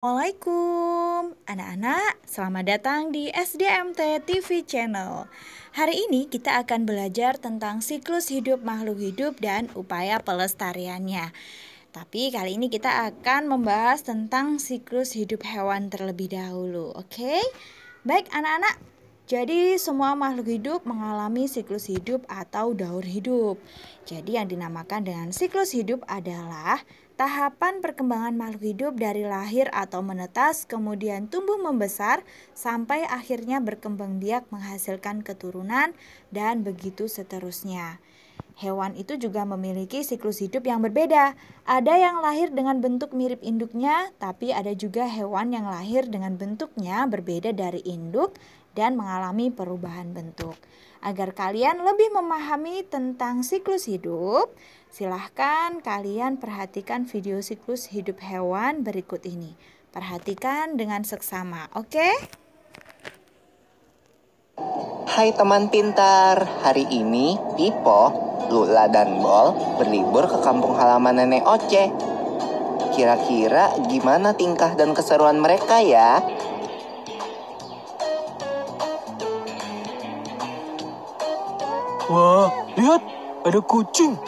Assalamualaikum anak-anak, selamat datang di SDMT TV Channel. Hari ini kita akan belajar tentang siklus hidup makhluk hidup dan upaya pelestariannya. Tapi kali ini kita akan membahas tentang siklus hidup hewan terlebih dahulu, oke? Baik anak-anak, jadi semua makhluk hidup mengalami siklus hidup atau daur hidup. Jadi yang dinamakan dengan siklus hidup adalah tahapan perkembangan makhluk hidup dari lahir atau menetas, kemudian tumbuh membesar, sampai akhirnya berkembang biak menghasilkan keturunan, dan begitu seterusnya. Hewan itu juga memiliki siklus hidup yang berbeda. Ada yang lahir dengan bentuk mirip induknya, tapi ada juga hewan yang lahir dengan bentuknya berbeda dari induk dan mengalami perubahan bentuk. Agar kalian lebih memahami tentang siklus hidup, silahkan kalian perhatikan video siklus hidup hewan berikut ini. Perhatikan dengan seksama, oke? Hai teman pintar, hari ini Pipo, Lula, dan Bol berlibur ke kampung halaman Nenek Oce. Kira-kira gimana tingkah dan keseruan mereka ya? Wah, lihat, ada kucing.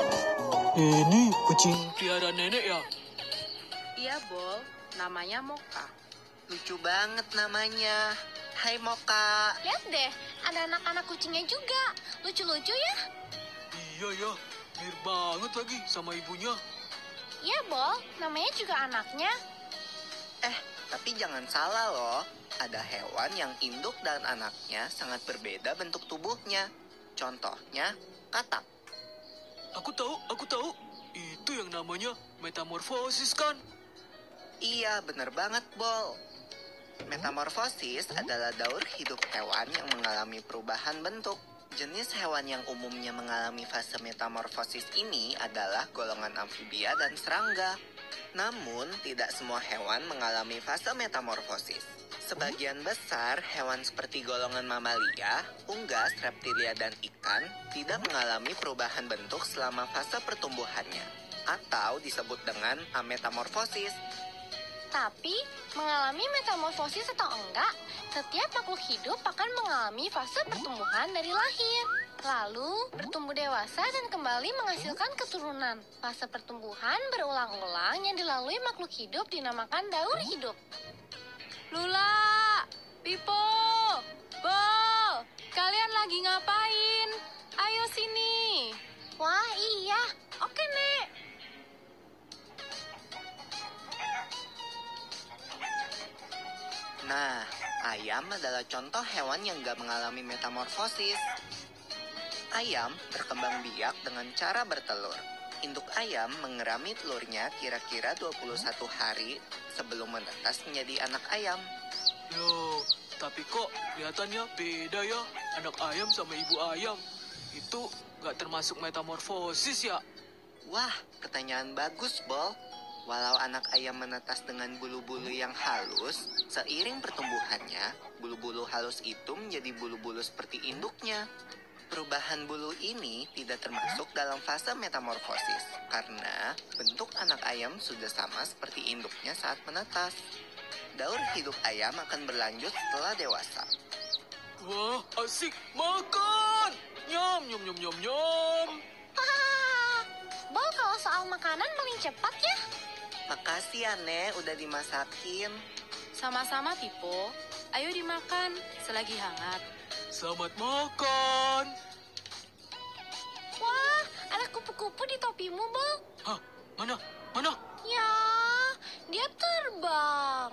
Ini kucing piara nenek ya? Iya, Bol. Namanya Moka. Lucu banget namanya. Hai Moka. Lihat deh, ada anak-anak kucingnya juga. Lucu-lucu ya? Iya ya, mirip banget lagi sama ibunya. Iya, Bol. Namanya juga anaknya. Tapi jangan salah loh. Ada hewan yang induk dan anaknya sangat berbeda bentuk tubuhnya. Contohnya, katak. Aku tahu. Itu yang namanya metamorfosis kan? Iya, bener banget, Bol. Metamorfosis adalah daur hidup hewan yang mengalami perubahan bentuk. Jenis hewan yang umumnya mengalami fase metamorfosis ini adalah golongan amfibia dan serangga. Namun, tidak semua hewan mengalami fase metamorfosis. Sebagian besar hewan seperti golongan mamalia, unggas, reptilia, dan ikan tidak mengalami perubahan bentuk selama fase pertumbuhannya, atau disebut dengan ametamorfosis. Tapi, mengalami metamorfosis atau enggak, setiap makhluk hidup akan mengalami fase pertumbuhan dari lahir. Lalu, bertumbuh dewasa dan kembali menghasilkan keturunan. Fase pertumbuhan berulang-ulang yang dilalui makhluk hidup dinamakan daur hidup. Lula, Pipo, Bol, kalian lagi ngapain? Ayo sini. Wah, iya. Oke, Nek. Nah, ayam adalah contoh hewan yang gak mengalami metamorfosis. Ayam berkembang biak dengan cara bertelur. Induk ayam mengerami telurnya kira-kira 21 hari sebelum menetas menjadi anak ayam. Loh, tapi kok kelihatannya beda ya anak ayam sama ibu ayam. Itu nggak termasuk metamorfosis ya? Wah, pertanyaan bagus, Bol. Walau anak ayam menetas dengan bulu-bulu yang halus, seiring pertumbuhannya, bulu-bulu halus itu menjadi bulu-bulu seperti induknya. Perubahan bulu ini tidak termasuk dalam fase metamorfosis, karena bentuk anak ayam sudah sama seperti induknya saat menetas. Daur hidup ayam akan berlanjut setelah dewasa. Wah, asik makan. Nyam, nyam, nyam, nyam, nyam. Hahaha. Bol, kalau soal makanan paling cepat ya. Makasih ya, Nek, udah dimasakin. Sama-sama, Pipo. Ayo dimakan selagi hangat. Selamat makan. Wah, ada kupu-kupu di topimu, Bol. Hah, mana? Mana? Ya, dia terbang.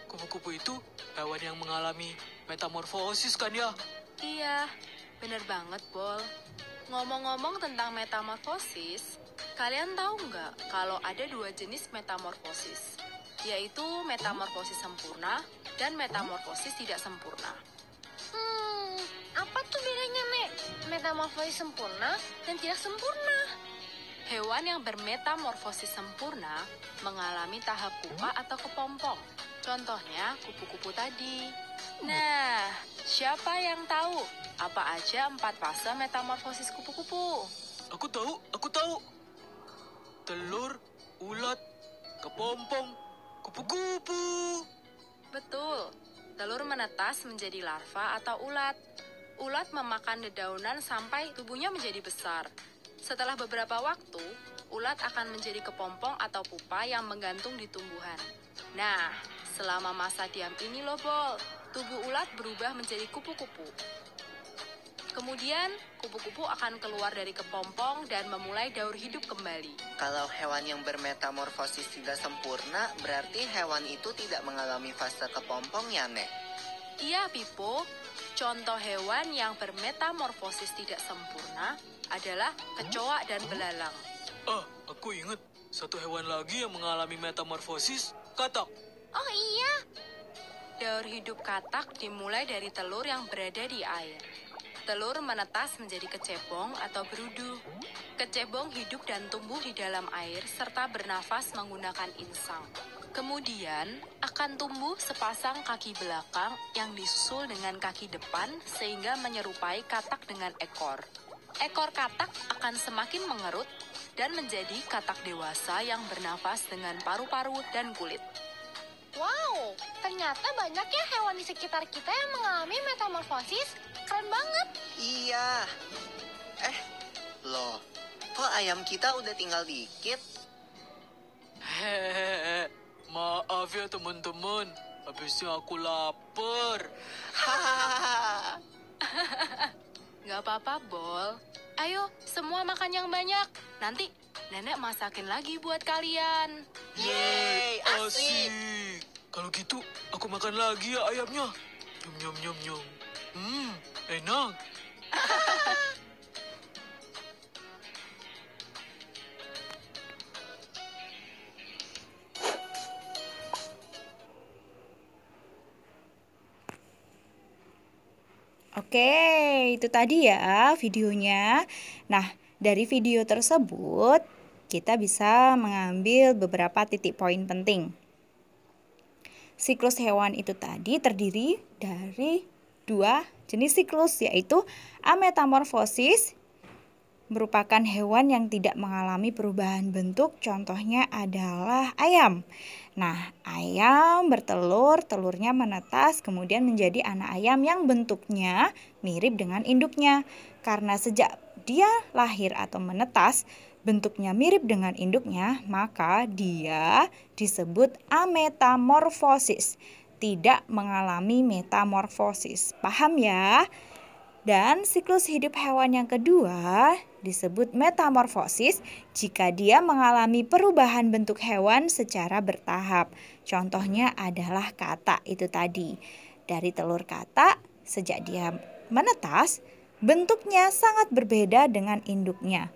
Kupu-kupu itu hewan yang mengalami metamorfosis kan ya? Iya, bener banget, Bol. Ngomong-ngomong tentang metamorfosis, kalian tahu nggak kalau ada dua jenis metamorfosis, yaitu metamorfosis sempurna dan metamorfosis tidak sempurna. Apa tuh bedanya, Mek? Metamorfosis sempurna dan tidak sempurna. Hewan yang bermetamorfosis sempurna mengalami tahap pupa atau kepompong. Contohnya kupu-kupu tadi. Nah, siapa yang tahu apa aja 4 fase metamorfosis kupu-kupu? Aku tahu. Telur, ulat, kepompong, kupu-kupu. Betul, telur menetas menjadi larva atau ulat. Ulat memakan dedaunan sampai tubuhnya menjadi besar. Setelah beberapa waktu, ulat akan menjadi kepompong atau pupa yang menggantung di tumbuhan. Nah, selama masa diam ini loh, Bol, tubuh ulat berubah menjadi kupu-kupu. Kemudian, kupu-kupu akan keluar dari kepompong dan memulai daur hidup kembali. Kalau hewan yang bermetamorfosis tidak sempurna, berarti hewan itu tidak mengalami fase kepompong ya, Nek? Iya, Pipo. Contoh hewan yang bermetamorfosis tidak sempurna adalah kecoa dan belalang. Ah, aku ingat. Satu hewan lagi yang mengalami metamorfosis, katak. Oh iya, Daur hidup katak dimulai dari telur yang berada di air. Telur menetas menjadi kecebong atau berudu. Kecebong hidup dan tumbuh di dalam air serta bernafas menggunakan insang. Kemudian akan tumbuh sepasang kaki belakang yang disusul dengan kaki depan sehingga menyerupai katak dengan ekor. Ekor katak akan semakin mengerut dan menjadi katak dewasa yang bernafas dengan paru-paru dan kulit. wow, ternyata banyak ya hewan di sekitar kita yang mengalami metamorfosis. Keren banget. Iya. Loh, kok ayam kita udah tinggal dikit? Hehehe, maaf ya teman-teman. Habisnya aku lapar. Hahaha. Gak apa-apa, Bol. Ayo, semua makan yang banyak. Nanti nenek masakin lagi buat kalian. Yeay, asik. Kalau gitu, aku makan lagi ya ayamnya. Nyum nyum nyum nyum. Enak. Oke, itu tadi ya videonya. Nah, dari video tersebut kita bisa mengambil beberapa titik poin penting. Siklus hewan itu tadi terdiri dari 2 jenis siklus, yaitu ametamorfosis, merupakan hewan yang tidak mengalami perubahan bentuk, contohnya adalah ayam. Nah, ayam bertelur, telurnya menetas, kemudian menjadi anak ayam yang bentuknya mirip dengan induknya. Karena sejak dia lahir atau menetas, bentuknya mirip dengan induknya, maka dia disebut ametamorfosis, tidak mengalami metamorfosis. Paham ya? Dan siklus hidup hewan yang kedua disebut metamorfosis jika dia mengalami perubahan bentuk hewan secara bertahap. Contohnya adalah katak itu tadi. Dari telur katak, sejak dia menetas, bentuknya sangat berbeda dengan induknya.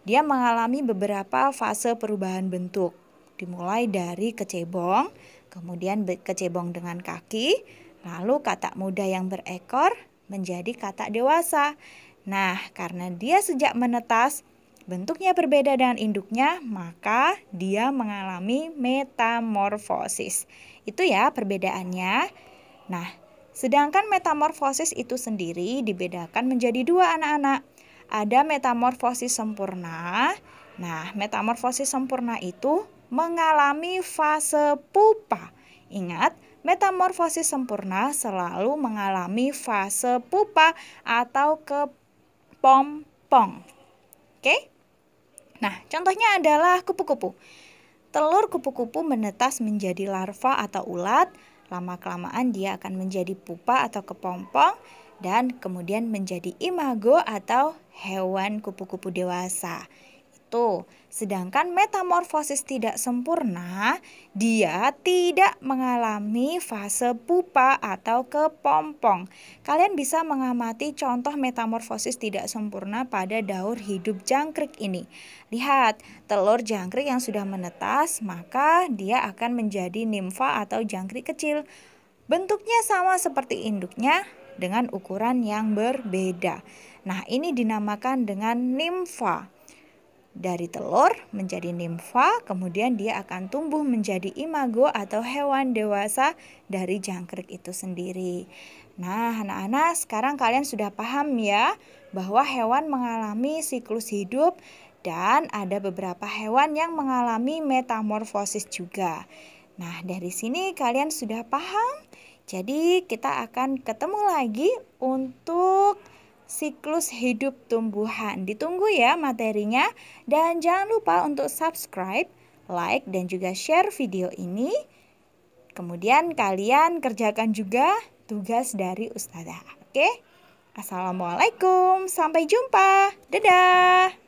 Dia mengalami beberapa fase perubahan bentuk, dimulai dari kecebong, kemudian kecebong dengan kaki, lalu katak muda yang berekor, menjadi katak dewasa. Nah, karena dia sejak menetas, bentuknya berbeda dengan induknya, maka dia mengalami metamorfosis. Itu ya perbedaannya. Nah, sedangkan metamorfosis itu sendiri dibedakan menjadi 2 anak-anak. Ada metamorfosis sempurna. Nah, metamorfosis sempurna itu mengalami fase pupa. Ingat, metamorfosis sempurna selalu mengalami fase pupa atau kepompong. Oke? Nah, contohnya adalah kupu-kupu. Telur kupu-kupu menetas menjadi larva atau ulat. Lama-kelamaan dia akan menjadi pupa atau kepompong dan kemudian menjadi imago atau hewan kupu-kupu dewasa. Sedangkan metamorfosis tidak sempurna, dia tidak mengalami fase pupa atau kepompong. Kalian bisa mengamati contoh metamorfosis tidak sempurna pada daur hidup jangkrik ini. Lihat, telur jangkrik yang sudah menetas, maka dia akan menjadi nimfa atau jangkrik kecil. Bentuknya sama seperti induknya dengan ukuran yang berbeda. Nah, ini dinamakan dengan nimfa. Dari telur menjadi nimfa, kemudian dia akan tumbuh menjadi imago atau hewan dewasa dari jangkrik itu sendiri. Nah, anak-anak, sekarang kalian sudah paham ya bahwa hewan mengalami siklus hidup Dan ada beberapa hewan yang mengalami metamorfosis juga. Nah, dari sini kalian sudah paham? Jadi kita akan ketemu lagi untuk siklus hidup tumbuhan. Ditunggu ya materinya. Dan jangan lupa untuk subscribe, like, dan juga share video ini. Kemudian kalian kerjakan juga tugas dari Ustazah. Oke? Assalamualaikum. Sampai jumpa. Dadah.